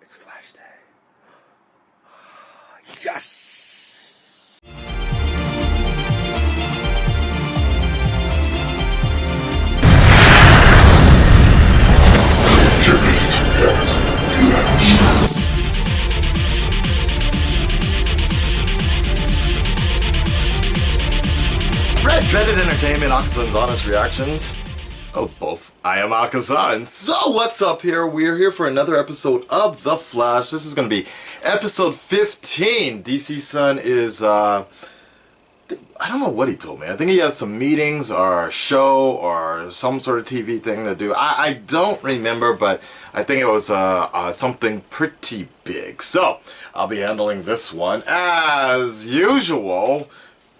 It's Flash Day. Yes! Red Dreaded Entertainment, Akasan's Honest Reactions. Oh, both. I am Akasan. So, what's up here? We're here for another episode of The Flash. This is going to be episode 15. DC Sun is, I don't know what he told me. I think he has some meetings or a show or some sort of TV thing to do. I don't remember, but I think it was something pretty big. So, I'll be handling this one as usual.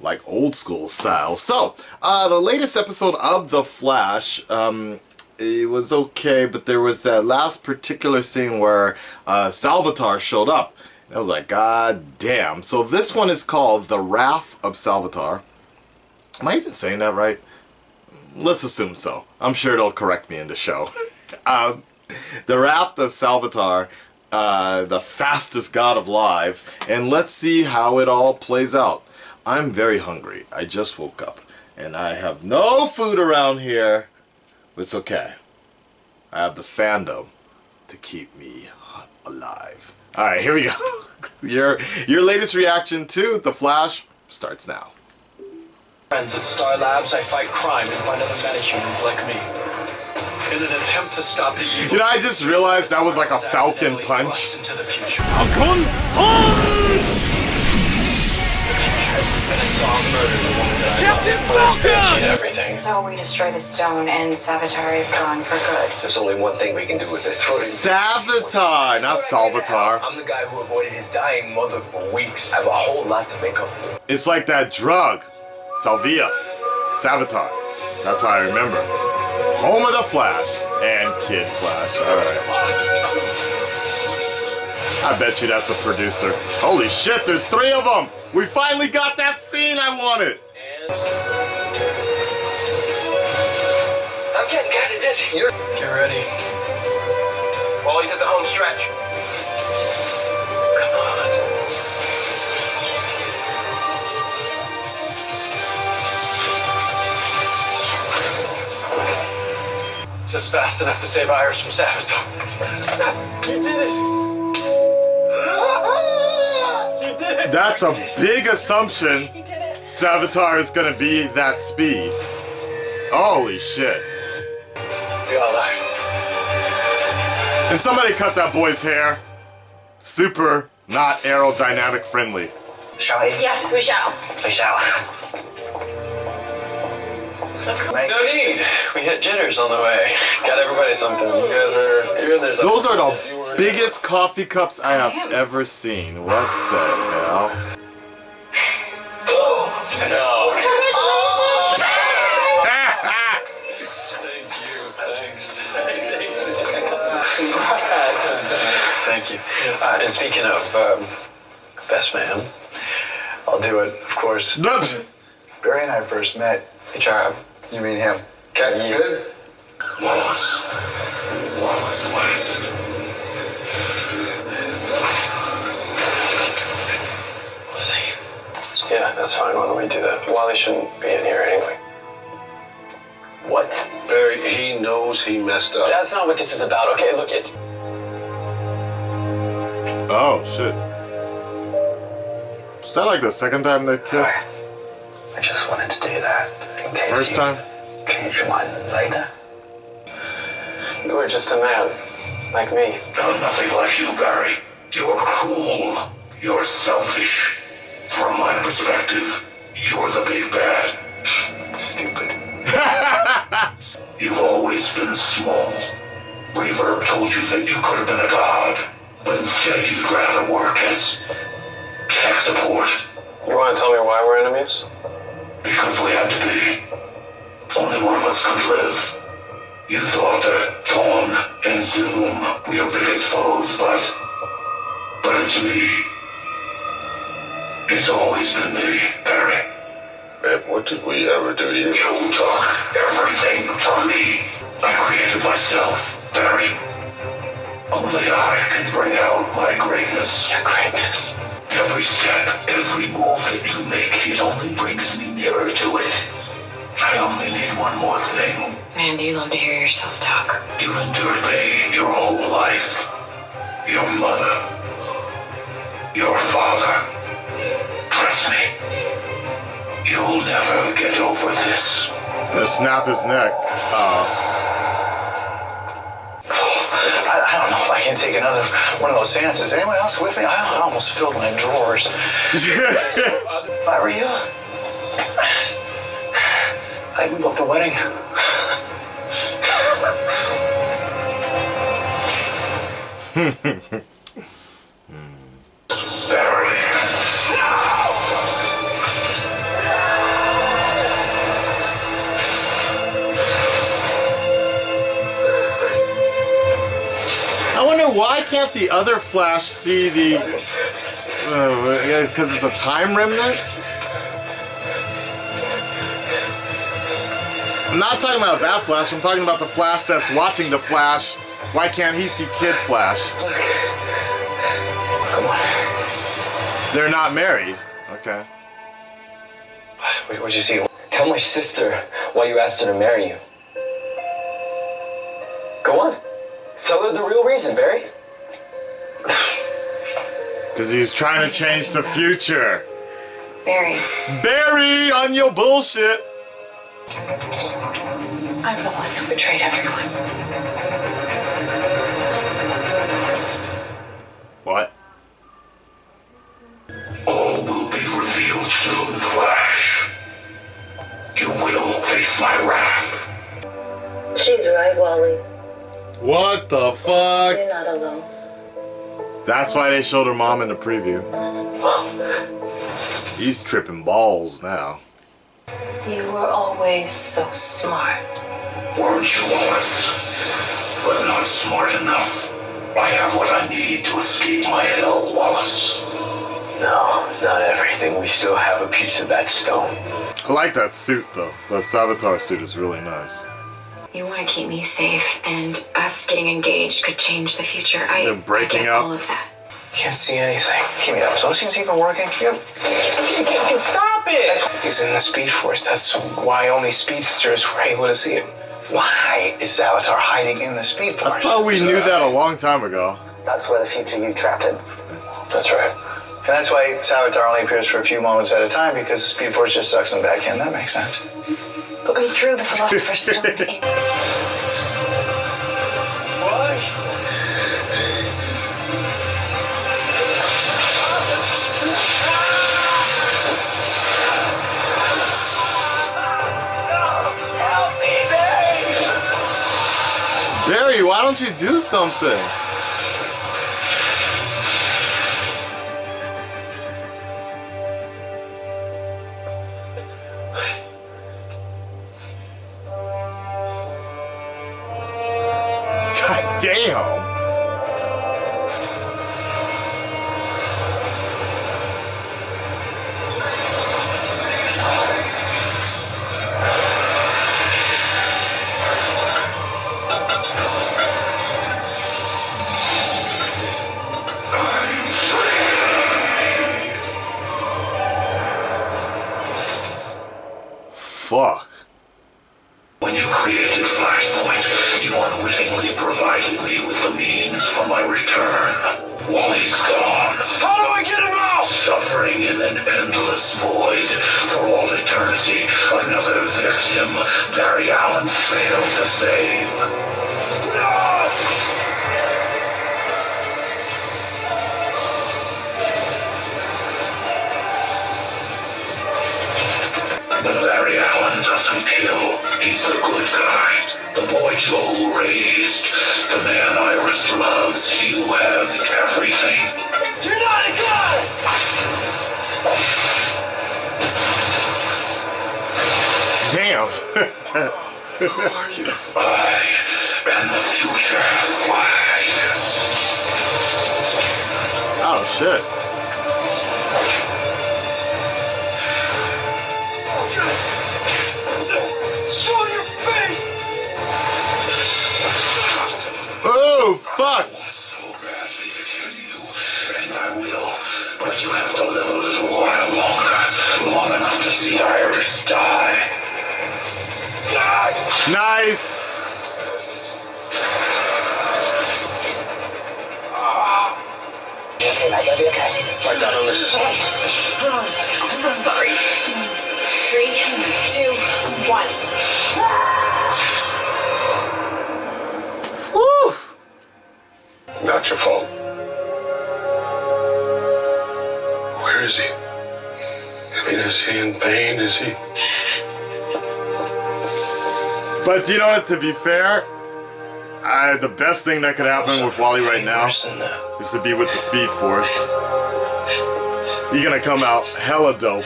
Like old school style. So, the latest episode of The Flash, it was okay, but there was that last particular scene where Savitar showed up. And I was like, God damn. So this one is called The Wraith of Savitar. Am I even saying that right? Let's assume so. I'm sure it'll correct me in the show. The Wraith of Savitar, the fastest god of life. And let's see how it all plays out. I'm very hungry. I just woke up and I have no food around here, but it's okay. I have the fandom to keep me alive. Alright, here we go. Your latest reaction to The Flash starts now. Friends at Star Labs, I fight crime and find other metahumans like me. In an attempt to stop the evil. You know, I just realized that was like a Falcon punch. Into the future. Falcon punch! Captain Falcon! Everything. So we destroy the stone and Savitar is gone for good. There's only one thing we can do with it. Savitar, not Salvatore. I'm the guy who avoided his dying mother for weeks. I have a whole lot to make up for. It's like that drug. Salvia. Savitar. That's how I remember. Home of the Flash. And Kid Flash. Alright. I bet you that's a producer. Holy shit, there's 3 of them! We finally got that scene I wanted! I'm getting kind of dizzy. Get ready. Wally's at the home stretch. Come on. Just fast enough to save Iris from Savitar. You did it! That's a big assumption. Savitar is gonna be that speed. Holy shit. We all are. And somebody cut that boy's hair. Super not aerodynamic friendly. Shall we? Yes, we shall. We shall. No need. We hit jitters on the way. Got everybody something. You guys are here. Those are the biggest coffee cups I have ever seen. What the hell? No. Thank you. Thanks. Thank you. And speaking of best man, I'll do it, of course. Barry and I first met. Hey, Charm. You mean him? Cat, you good? Wallace West. Yeah, that's fine. Why don't we do that? Wally shouldn't be in here anyway. What? Barry, he knows he messed up. That's not what this is about, okay? Look, it's... Oh, shit. Is that like the second time they kissed? I just wanted to do that in case First time? Change your mind later. You were just a man, like me. I'm nothing like you, Barry. You're cruel. You're selfish. From my perspective, you're the big bad. Stupid. You've always been small. Reverb told you that you could have been a god, but instead you'd rather work as tech support. You want to tell me why we're enemies? Because we had to be. Only one of us could live. You thought that Dawn and Zoom were your biggest foes, but it's me. It's always been me, Barry. Man, what did we ever do to you? You took everything from me. I created myself, Barry. Only I can bring out my greatness. Your greatness. Every step, every move that you make, it only brings me nearer to it. I only need one more thing. Man, do you love to hear yourself talk? You've endured pain your whole life. Your mother. Your father. Trust me. You'll never get over this. He's gonna snap his neck. I don't know if I can take another one of those seances. Anyone else with me? I almost filled my drawers. If I were you, I'd book the wedding. Barry. I wonder why can't the other Flash see the... because it's a time remnant? I'm not talking about that Flash, I'm talking about the Flash that's watching the Flash. Why can't he see Kid Flash? Come on. They're not married. Okay. What'd you see? Tell my sister why you asked her to marry you. Go on. Tell her the real reason, Barry. Because he's trying to change the future. Barry, Barry, on your bullshit. I'm the one who betrayed everyone. What? All will be revealed soon, Flash. You will face my wrath. She's right, Wally. What the fuck? You're not alone. That's why they showed her mom in the preview. He's tripping balls now. You were always so smart. Weren't you, Wallace? But not smart enough. I have what I need to escape my hell, Wallace. No, not everything. We still have a piece of that stone. I like that suit though. That Savitar suit is really nice. You want to keep me safe, and us getting engaged could change the future. They're breaking I get up. all of that. Can't see anything. Give me that. So those things even working? Stop it! He's in the Speed Force. That's why only speedsters were able to see him. Why is Savitar hiding in the Speed Force? I thought we knew that a long time ago. That's where the future you trapped him. That's right. And that's why Savitar only appears for a few moments at a time, because the Speed Force just sucks him back in. That makes sense. But we threw the Philosopher's Stone in. Why? Barry, why don't you do something? God damn. Fuck. When you created Flashpoint, you unwittingly provided me with the means for my return. Wally's gone. How do I get him out? Suffering in an endless void for all eternity. Another victim Barry Allen failed to save. But Barry Allen doesn't kill. He's the good guy. The boy Joel raised. The man Iris loves. You have everything. You're not a god! Damn. I am the future Flash. Oh shit. Show your face! Oh fuck. You have to live a little while longer. Long enough to see Iris die. Nice. You okay, mate? You'll be okay. I got on this. I'm so sorry. 3, 2, 1. Woo! Not your fault. Where is he? I mean, is he in pain? Is he? But you know what, to be fair, the best thing that could happen with Wally right now is to be with the Speed Force. He's gonna come out hella dope,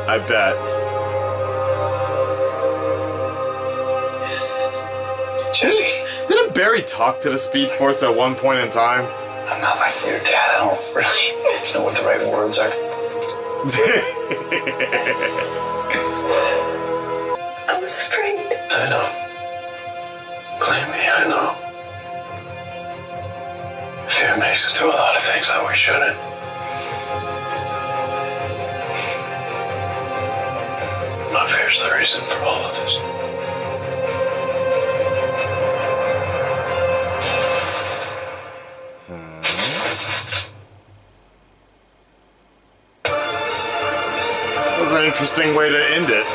I bet. Jesse, Didn't Barry talk to the Speed Force at one point in time? I'm not like your dad. I don't really know what the right words are. I was afraid. I know. Believe me, I know. Fear makes us do a lot of things that we shouldn't. My fear's the reason for all of this. That was an interesting way to end it.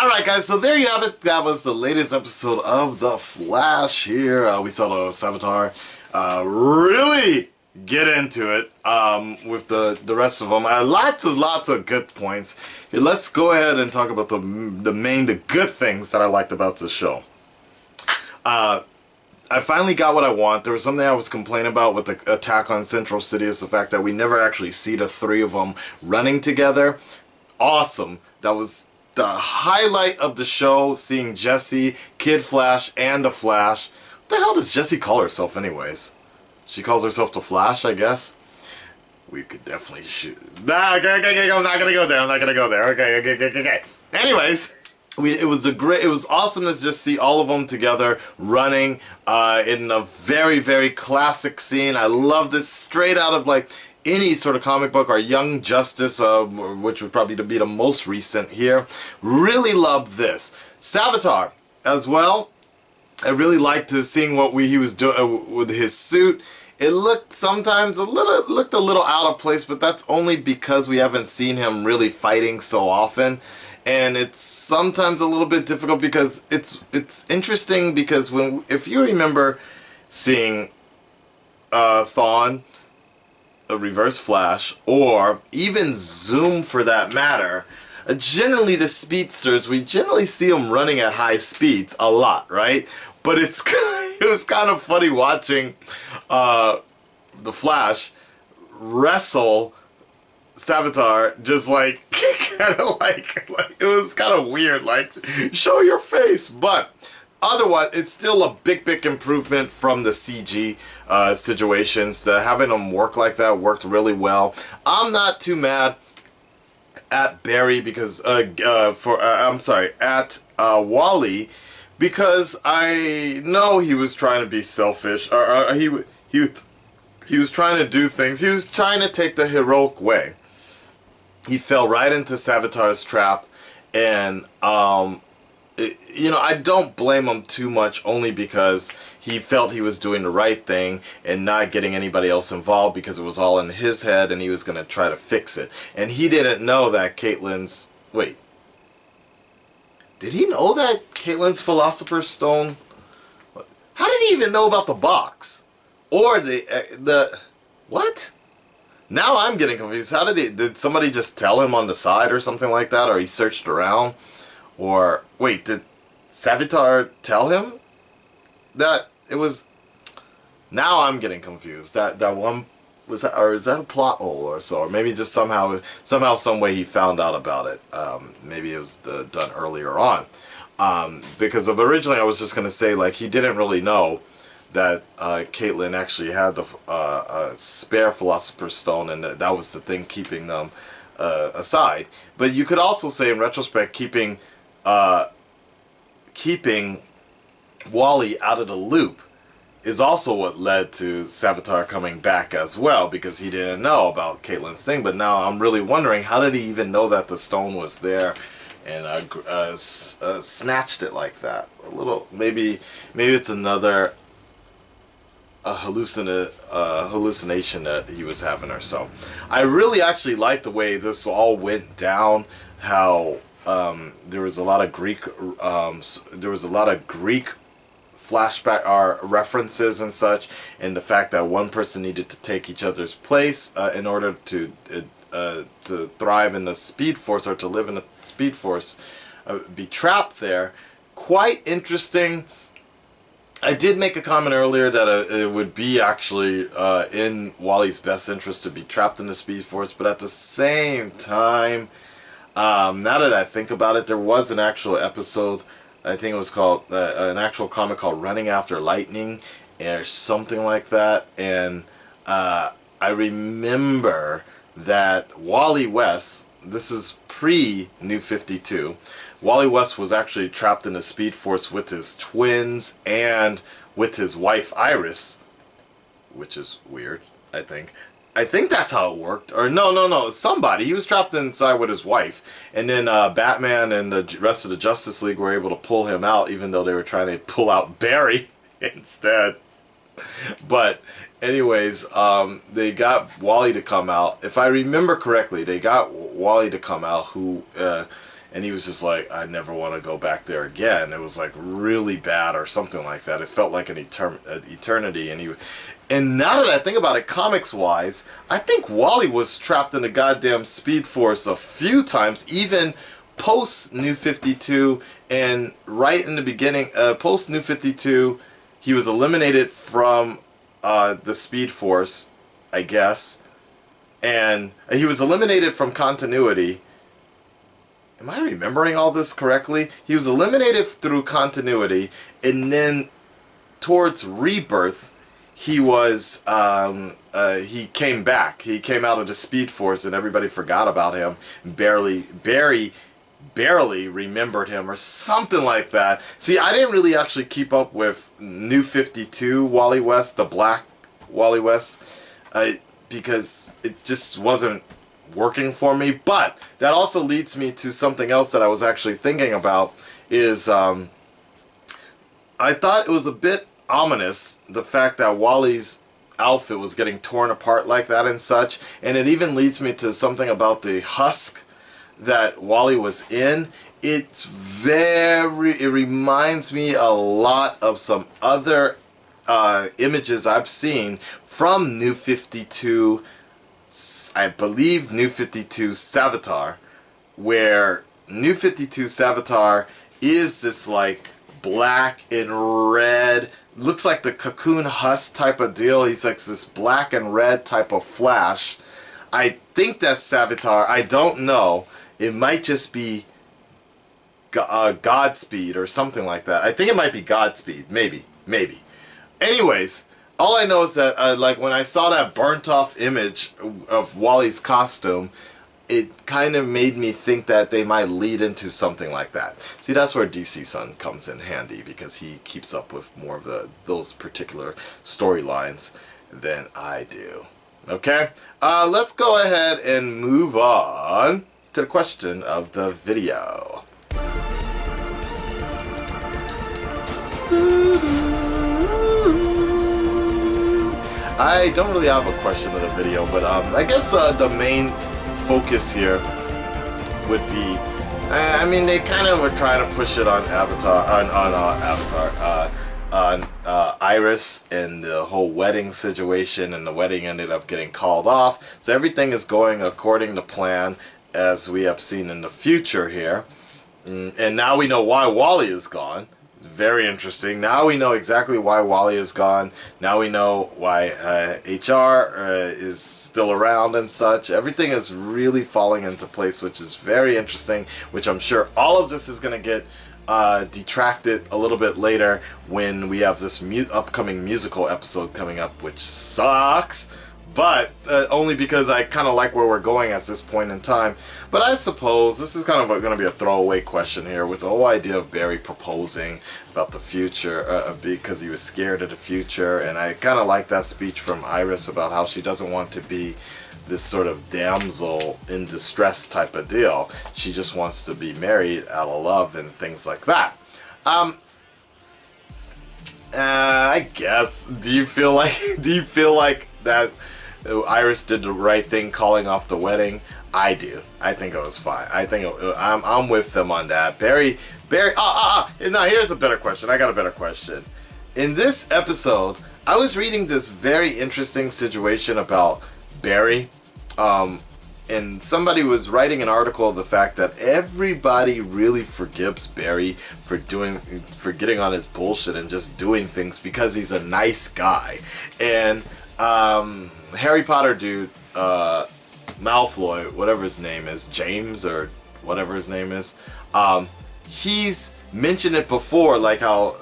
Alright guys, so there you have it. That was the latest episode of The Flash here. We saw the Savitar really get into it with the rest of them. Lots of good points. Here, let's go ahead and talk about the good things that I liked about this show. I finally got what I want. There was something I was complaining about with the attack on Central City, is the fact that we never actually see the three of them running together. Awesome. That was the highlight of the show, seeing Jessie, Kid Flash, and the Flash. What the hell does Jessie call herself anyways? She calls herself the Flash, I guess. We could definitely shoot. Nah, okay, I'm not gonna go there. Okay. Anyways, it was awesome to just see all of them together running in a very, very classic scene. I loved it, straight out of like any sort of comic book, or Young Justice, which would probably be the most recent here. Really loved this. Savitar as well. I really liked seeing what he was doing with his suit. It looked sometimes a little out of place, but that's only because we haven't seen him really fighting so often. And it's sometimes a little bit difficult because it's interesting, because if you remember seeing Thawne, a Reverse Flash, or even Zoom for that matter, generally the speedsters, we generally see them running at high speeds a lot, right? But it was kind of funny watching the Flash wrestle Savitar, just like kind of like it was kind of weird, like, show your face. But otherwise, it's still a big improvement from the CG situations. Having them work like that worked really well. I'm not too mad at Barry because I'm sorry, at Wally, because I know he was trying to be selfish, or he was trying to do things. He was trying to take the heroic way. He fell right into Savitar's trap, and you know, I don't blame him too much, only because he felt he was doing the right thing and not getting anybody else involved, because it was all in his head and he was going to try to fix it. And he didn't know that Caitlyn's... Wait. Did he know that Caitlyn's Philosopher's Stone... How did he even know about the box? Or the... What? Now I'm getting confused. How did somebody just tell him on the side or something like that? Or he searched around? Or, wait, did Savitar tell him that it was... Now I'm getting confused. That one, was that, or is that a plot hole or so? Or maybe just somehow, some way he found out about it. Maybe it was done earlier on. Because originally I was just going to say, like, he didn't really know that Caitlyn actually had the spare Philosopher's Stone, and that was the thing keeping them aside. But you could also say, in retrospect, keeping Wally out of the loop is also what led to Savitar coming back as well, because he didn't know about Caitlyn's thing. But now I'm really wondering, how did he even know that the stone was there and snatched it like that? A little, maybe it's another hallucination that he was having or so. I really actually like the way this all went down. How there was a lot of Greek flashback references and such, and the fact that one person needed to take each other's place in order to thrive in the Speed Force, or to live in the Speed Force, be trapped there. Quite interesting. I did make a comment earlier that it would be actually in Wally's best interest to be trapped in the Speed Force, but at the same time, now that I think about it, there was an actual episode, I think it was called, an actual comic called Running After Lightning, or something like that, and I remember that Wally West, this is pre-New 52, Wally West was actually trapped in the Speed Force with his twins and with his wife Iris, which is weird, I think. I think that's how it worked. Or no, somebody. He was trapped inside with his wife. And then Batman and the rest of the Justice League were able to pull him out, even though they were trying to pull out Barry instead. But anyways, they got Wally to come out. If I remember correctly, they got Wally to come out, who... and he was just like, I never want to go back there again. It was like really bad or something like that. It felt like an eternity. And now that I think about it, comics-wise, I think Wally was trapped in the goddamn Speed Force a few times, even post-New 52, and right in the beginning, post-New 52, he was eliminated from the Speed Force, I guess, and he was eliminated from continuity. Am I remembering all this correctly? He was eliminated through continuity, and then towards Rebirth, he was he came back. He came out of the Speed Force, and everybody forgot about him. Barely remembered him, or something like that. See, I didn't really actually keep up with New 52 Wally West, the Black Wally West, because it just wasn't working for me. But that also leads me to something else that I was actually thinking about, is I thought it was a bit ominous, the fact that Wally's outfit was getting torn apart like that and such, and it even leads me to something about the husk that Wally was in. It reminds me a lot of some other images I've seen from New 52, I believe New 52 Savitar, where New 52 Savitar is this like black and red, looks like the Cocoon husk type of deal. He's like this black and red type of Flash. I think that's Savitar. I don't know. It might just be Godspeed or something like that. I think it might be Godspeed. Maybe. Anyways, all I know is that like when I saw that burnt off image of Wally's costume, it kind of made me think that they might lead into something like that. See, that's where DC Sun comes in handy, because he keeps up with more of those particular storylines than I do. Okay, let's go ahead and move on to the question of the video. I don't really have a question of the video, but I guess the main focus here would be, I mean, they kind of were trying to push it on Iris and the whole wedding situation, and the wedding ended up getting called off. So everything is going according to plan, as we have seen in the future here. And now we know why Wally is gone. Very interesting. Now we know exactly why Wally is gone. Now we know why HR is still around and such. Everything is really falling into place, which is very interesting, which I'm sure all of this is going to get detracted a little bit later when we have this upcoming musical episode coming up, which sucks. but only because I kind of like where we're going at this point in time. But I suppose this is kind of going to be a throwaway question here, with the whole idea of Barry proposing about the future because he was scared of the future, and I kind of like that speech from Iris about how she doesn't want to be this sort of damsel in distress type of deal. She just wants to be married out of love and things like that. I guess. Do you feel like that Iris did the right thing calling off the wedding? I do. I think it was fine. I think I'm with them on that. Barry. Now here's a better question. I got a better question. In this episode, I was reading this very interesting situation about Barry. And somebody was writing an article of the fact that everybody really forgives Barry for getting on his bullshit and just doing things because he's a nice guy. And Harry Potter dude, Malfoy, whatever his name is, James or whatever his name is, he's mentioned it before, like how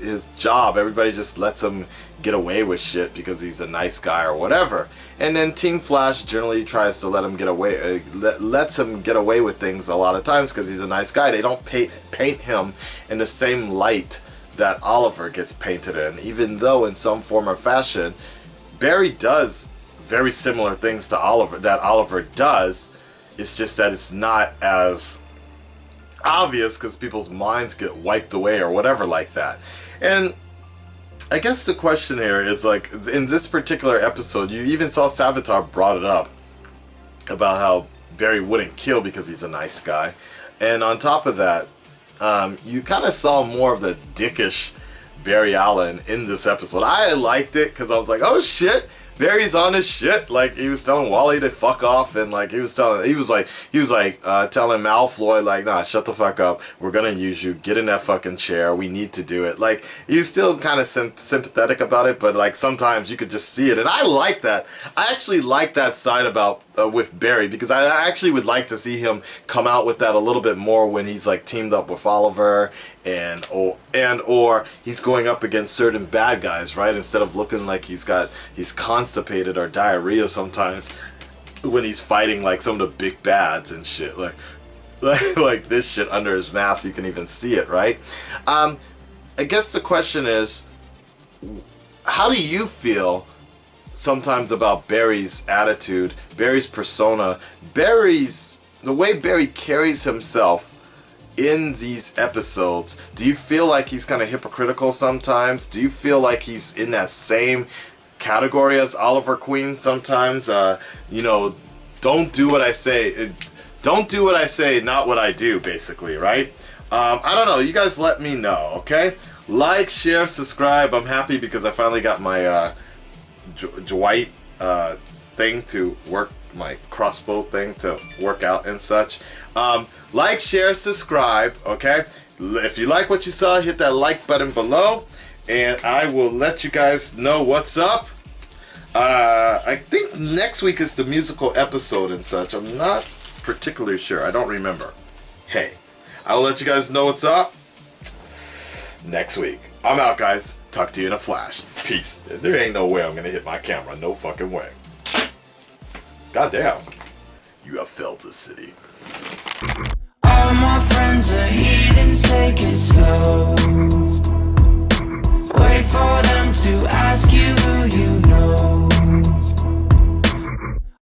his job, everybody just lets him get away with shit because he's a nice guy or whatever. And then Team Flash generally tries to let him get away, lets him get away with things a lot of times because he's a nice guy. They don't paint him in the same light that Oliver gets painted in, even though in some form or fashion, Barry does very similar things to Oliver that Oliver does. It's just that it's not as obvious because people's minds get wiped away or whatever like that. And I guess the question here is, like, in this particular episode, you even saw Savitar brought it up about how Barry wouldn't kill because he's a nice guy. And on top of that, you kind of saw more of the dickish Barry Allen in this episode. I liked it because I was like, oh shit, Barry's on his shit. Like, he was telling Wally to fuck off, and like he was telling Malfoy, like, nah, shut the fuck up. We're gonna use you. Get in that fucking chair. We need to do it. Like, he was still kind of sympathetic about it, but like sometimes you could just see it, and I like that. I actually like that side about with Barry, because I actually would like to see him come out with that a little bit more when he's like teamed up with Oliver or he's going up against certain bad guys, right? Instead of looking like he's constipated or diarrhea sometimes when he's fighting like some of the big bads and shit, like this shit under his mask, you can even see it, right? I guess the question is, how do you feel sometimes about Barry's attitude, Barry's persona, the way Barry carries himself in these episodes? Do you feel like he's kind of hypocritical sometimes? Do you feel like he's in that same category as Oliver Queen sometimes? Don't do what I say. Don't do what I say, not what I do, basically, right? I don't know. You guys let me know, okay? Like, share, subscribe. I'm happy because I finally got my Dwight thing to work, my crossbow thing to work out and such. Like, share, subscribe, okay? If you like what you saw, hit that like button below, and I will let you guys know what's up. I think next week is the musical episode and such. I'm not particularly sure. I don't remember. Hey, I will let you guys know what's up next week. I'm out, guys. Talk to you in a flash. Peace. There ain't no way I'm gonna hit my camera. No fucking way. Goddamn. You have felt the city. All my friends are heathens, take it slow. Wait for them to ask you who you